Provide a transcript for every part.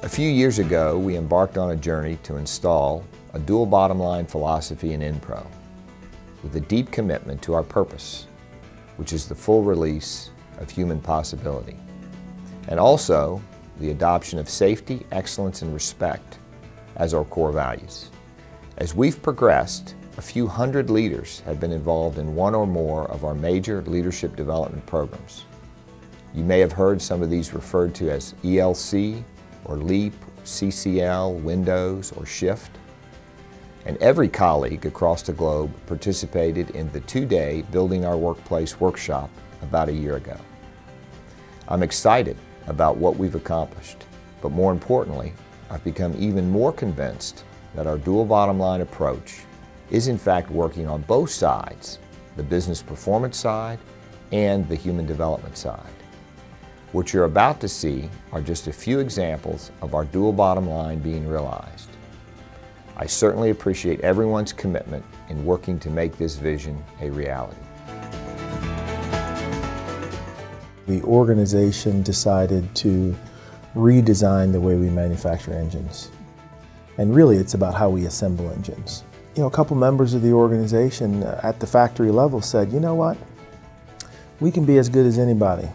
A few years ago, we embarked on a journey to install a dual bottom line philosophy in EnPro with a deep commitment to our purpose, which is the full release of human possibility, and also the adoption of safety, excellence, and respect as our core values. As we've progressed, a few hundred leaders have been involved in one or more of our major leadership development programs. You may have heard some of these referred to as ELC, or LEAP, CCL, Windows, or Shift. And every colleague across the globe participated in the two-day Building Our Workplace workshop about a year ago. I'm excited about what we've accomplished, but more importantly, I've become even more convinced that our dual bottom line approach is in fact working on both sides, the business performance side and the human development side. What you're about to see are just a few examples of our dual bottom line being realized. I certainly appreciate everyone's commitment in working to make this vision a reality. The organization decided to redesign the way we manufacture engines. And really it's about how we assemble engines. You know, a couple members of the organization at the factory level said, you know what, we can be as good as anybody.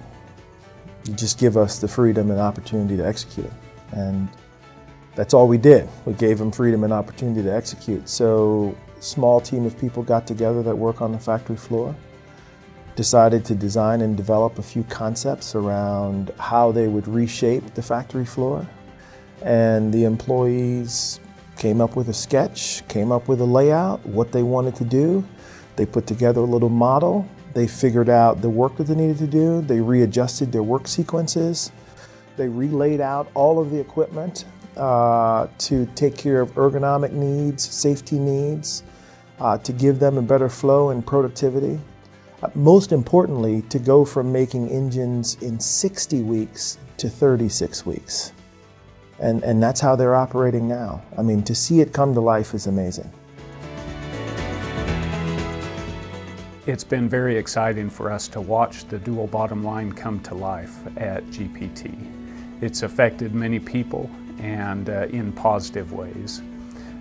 You just give us the freedom and opportunity to execute. And that's all we did. We gave them freedom and opportunity to execute. So a small team of people got together that work on the factory floor, decided to design and develop a few concepts around how they would reshape the factory floor. And the employees came up with a sketch, came up with a layout, what they wanted to do. They put together a little model. They figured out the work that they needed to do. They readjusted their work sequences. They relayed out all of the equipment to take care of ergonomic needs, safety needs, to give them a better flow and productivity. Most importantly, to go from making engines in 60 weeks to 36 weeks. And that's how they're operating now. I mean, to see it come to life is amazing. It's been very exciting for us to watch the dual bottom line come to life at GPT. It's affected many people and in positive ways.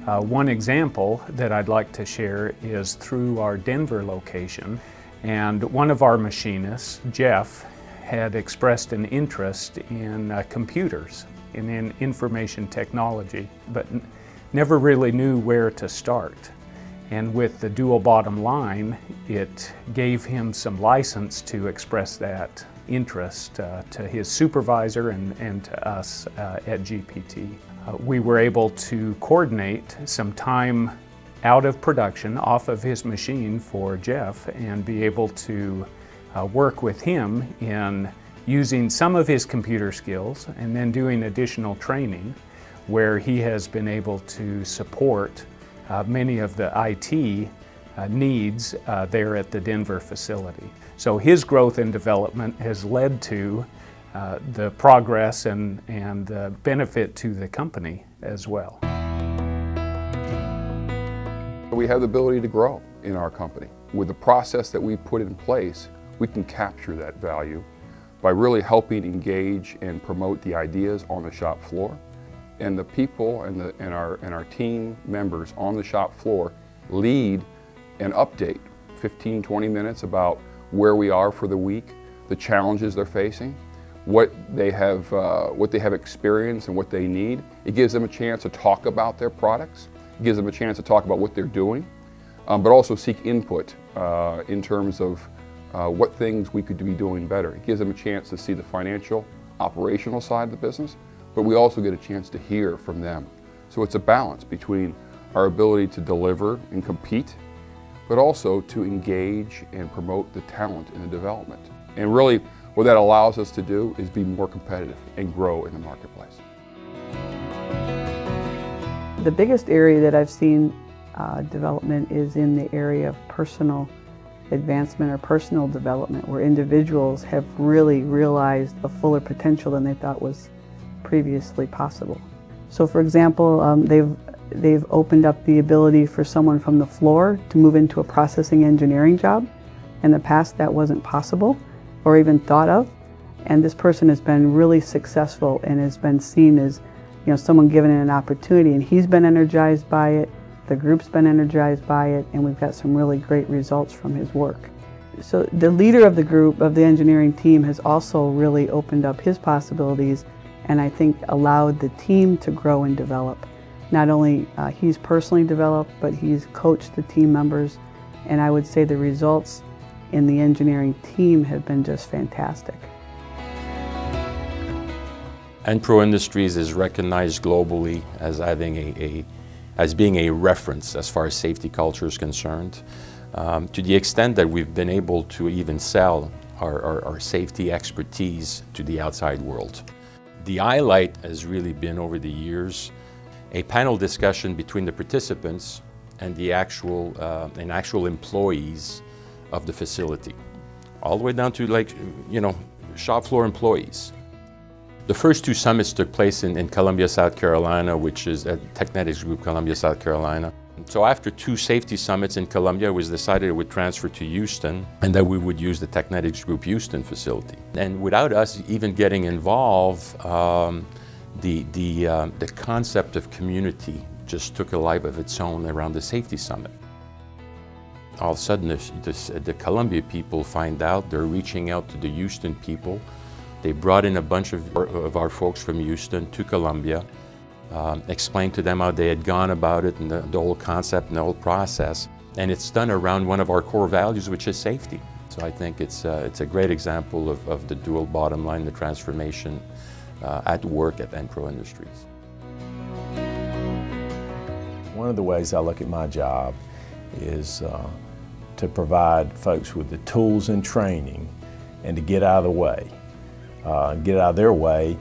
One example that I'd like to share is through our Denver location. And one of our machinists, Jeff, had expressed an interest in computers and in information technology, but never really knew where to start. And with the dual bottom line, it gave him some license to express that interest to his supervisor and to us at GPT. We were able to coordinate some time out of production, off of his machine for Jeff, and be able to work with him in using some of his computer skills and then doing additional training where he has been able to support many of the IT needs there at the Denver facility. So his growth and development has led to the progress and the benefit to the company as well. We have the ability to grow in our company. With the process that we've put in place, we can capture that value by really helping engage and promote the ideas on the shop floor. And the people and our team members on the shop floor lead and update 15-20 minutes about where we are for the week, the challenges they're facing, what they have experienced and what they need. It gives them a chance to talk about their products. It gives them a chance to talk about what they're doing, but also seek input in terms of what things we could be doing better. It gives them a chance to see the financial, operational side of the business, but we also get a chance to hear from them. So it's a balance between our ability to deliver and compete, but also to engage and promote the talent and the development. And really, what that allows us to do is be more competitive and grow in the marketplace. The biggest area that I've seen development is in the area of personal advancement or personal development, where individuals have really realized a fuller potential than they thought was previously possible. So for example, they've opened up the ability for someone from the floor to move into a processing engineering job. In the past that wasn't possible or even thought of, and this person has been really successful and has been seen as someone giving it an opportunity, and he's been energized by it, the group's been energized by it, and we've got some really great results from his work. So the leader of the group, of the engineering team, has also really opened up his possibilities, and I think allowed the team to grow and develop. Not only he's personally developed, but he's coached the team members, and I would say the results in the engineering team have been just fantastic. EnPro Industries is recognized globally as having as being a reference as far as safety culture is concerned, to the extent that we've been able to even sell our safety expertise to the outside world. The highlight has really been, over the years, a panel discussion between the participants and the actual employees of the facility, all the way down to, like, shop floor employees. The first two summits took place in Columbia, South Carolina, which is at Technetics Group, Columbia, South Carolina. So after two safety summits in Columbia, it was decided it would transfer to Houston, and that we would use the Technetics Group Houston facility. And without us even getting involved, the concept of community just took a life of its own around the safety summit. All of a sudden, the Columbia people find out, they're reaching out to the Houston people. They brought in a bunch of our folks from Houston to Columbia, explained to them how they had gone about it and the whole concept and the whole process. And it's done around one of our core values, which is safety. So I think it's a great example of the dual bottom line, the transformation at work at EnPro Industries. One of the ways I look at my job is to provide folks with the tools and training and to get out of the way. Get out of their way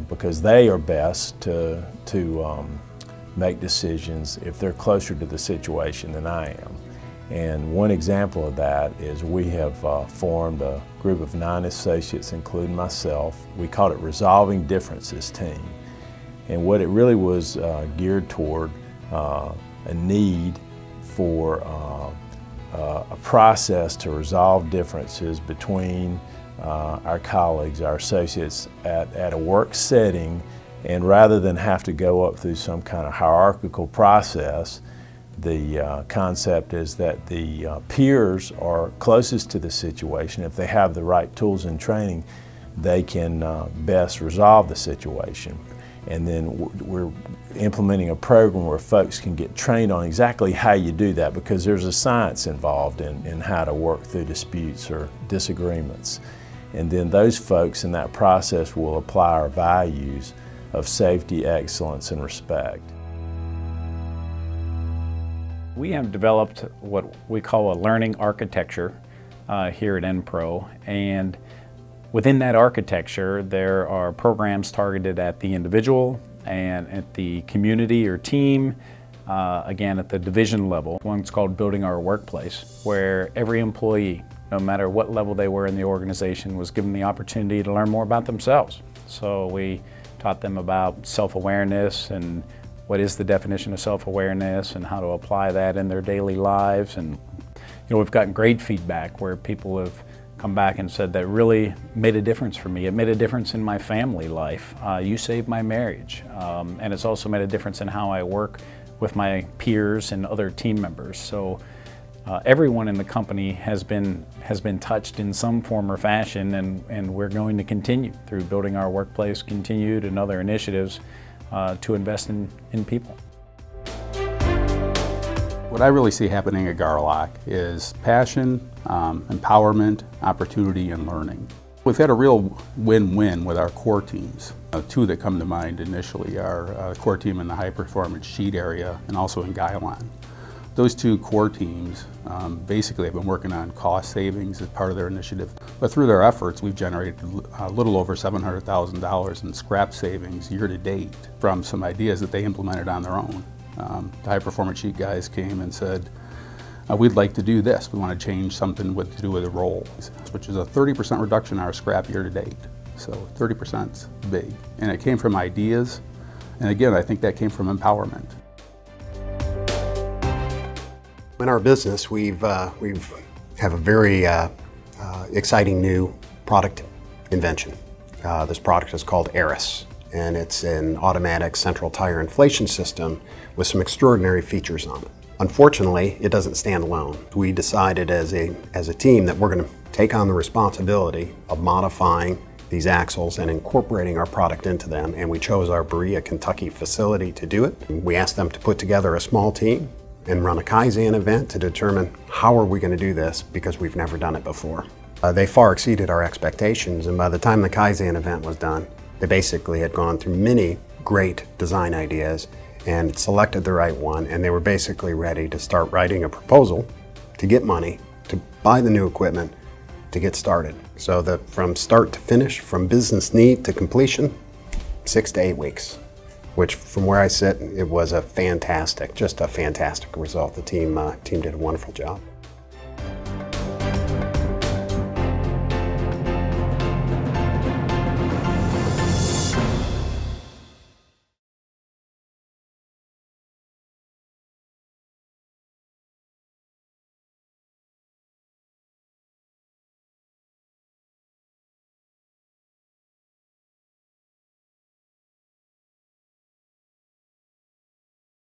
because they are best to make decisions if they're closer to the situation than I am. And one example of that is we have formed a group of 9 associates, including myself. We called it Resolving Differences Team. And what it really was geared toward a need for a process to resolve differences between our colleagues, our associates at a work setting, and rather than have to go up through some kind of hierarchical process, the concept is that the peers are closest to the situation. If they have the right tools and training, they can best resolve the situation. And then we're implementing a program where folks can get trained on exactly how you do that, because there's a science involved in how to work through disputes or disagreements. And then those folks in that process will apply our values of safety, excellence, and respect. We have developed what we call a learning architecture here at EnPro, and within that architecture there are programs targeted at the individual and at the community or team, again at the division level. One's called Building Our Workplace, where every employee, no matter what level they were in the organization, was given the opportunity to learn more about themselves. So we taught them about self-awareness and what is the definition of self-awareness and how to apply that in their daily lives. And we've gotten great feedback where people have come back and said that really made a difference for me. It made a difference in my family life. You saved my marriage. And it's also made a difference in how I work with my peers and other team members. So everyone in the company has been touched in some form or fashion, and we're going to continue through Building Our Workplace Continued and other initiatives to invest in people. What I really see happening at Garlock is passion, empowerment, opportunity, and learning. We've had a real win-win with our core teams. Two that come to mind initially are a core team in the high-performance sheet area and also in Guylon. Those two core teams basically have been working on cost savings as part of their initiative. But through their efforts, we've generated a little over $700,000 in scrap savings year to date from some ideas that they implemented on their own. The high-performance sheet guys came and said, we'd like to do this. We want to change something to do with the rolls, which is a 30% reduction in our scrap year to date. So 30% is big. And it came from ideas. And again, I think that came from empowerment. In our business, we have a very exciting new product invention. This product is called Aeris, and it's an automatic central tire inflation system with some extraordinary features on it. Unfortunately, it doesn't stand alone. We decided as a team that we're going to take on the responsibility of modifying these axles and incorporating our product into them, and we chose our Berea, Kentucky facility to do it. We asked them to put together a small team and run a Kaizen event to determine how are we going to do this, because we've never done it before. They far exceeded our expectations, and by the time the Kaizen event was done, they basically had gone through many great design ideas and selected the right one, and they were basically ready to start writing a proposal to get money, to buy the new equipment, to get started. So that from start to finish, from business need to completion, 6 to 8 weeks, which from where I sit, it was just a fantastic result. The team did a wonderful job.